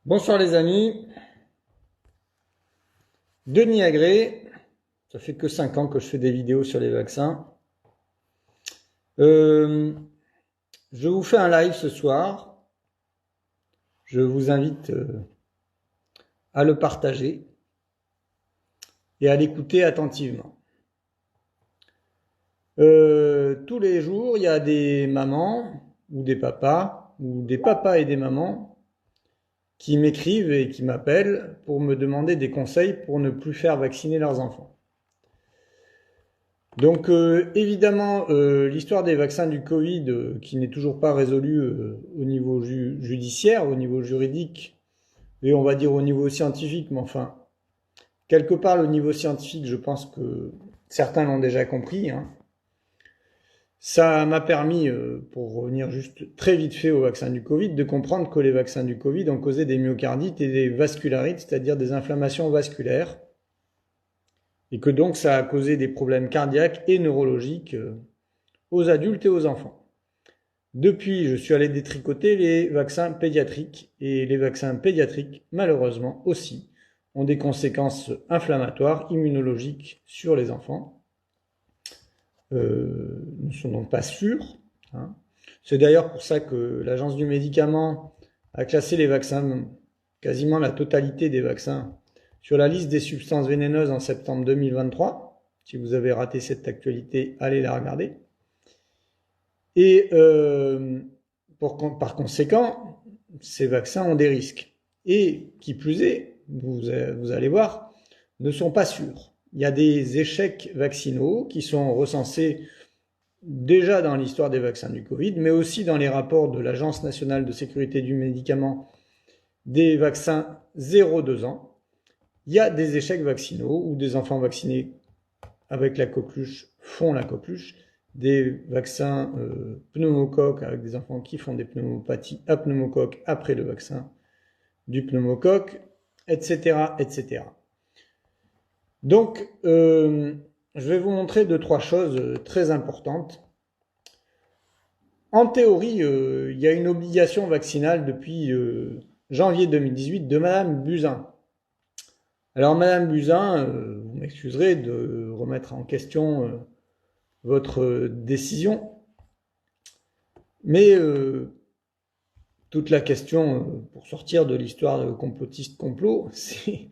Bonsoir les amis, Denis Agré, ça fait que 5 ans que je fais des vidéos sur les vaccins. Je vous fais un live ce soir, je vous invite à le partager et à l'écouter attentivement. Tous les jours, il y a des mamans ou des papas et des mamans qui m'écrivent et qui m'appellent pour me demander des conseils pour ne plus faire vacciner leurs enfants. Donc évidemment, l'histoire des vaccins du Covid, qui n'est toujours pas résolue au niveau judiciaire, au niveau juridique, et on va dire au niveau scientifique, mais enfin, quelque part le niveau scientifique, je pense que certains l'ont déjà compris, hein. Ça m'a permis, pour revenir juste très vite fait au vaccin du Covid, de comprendre que les vaccins du Covid ont causé des myocardites et des vascularites, c'est-à-dire des inflammations vasculaires, et que donc ça a causé des problèmes cardiaques et neurologiques aux adultes et aux enfants. Depuis, je suis allé détricoter les vaccins pédiatriques, et les vaccins pédiatriques, malheureusement aussi, ont des conséquences inflammatoires, immunologiques sur les enfants. Ne sont donc pas sûrs, hein. C'est d'ailleurs pour ça que l'Agence du médicament a classé les vaccins, quasiment la totalité des vaccins, sur la liste des substances vénéneuses en septembre 2023. Si vous avez raté cette actualité, allez la regarder. Et par conséquent, ces vaccins ont des risques. Et qui plus est, vous allez voir, ne sont pas sûrs. Il y a des échecs vaccinaux qui sont recensés déjà dans l'histoire des vaccins du Covid, mais aussi dans les rapports de l'Agence nationale de sécurité du médicament des vaccins 0-2 ans. Il y a des échecs vaccinaux où des enfants vaccinés avec la coqueluche font la coqueluche, des vaccins pneumocoques avec des enfants qui font des pneumopathies à pneumocoque après le vaccin du pneumocoque, etc., etc. Donc, je vais vous montrer 2-3 choses très importantes. En théorie, il y a une obligation vaccinale depuis janvier 2018 de Madame Buzyn. Alors, Madame Buzyn, vous m'excuserez de remettre en question votre décision, mais toute la question, pour sortir de l'histoire complotiste complot, c'est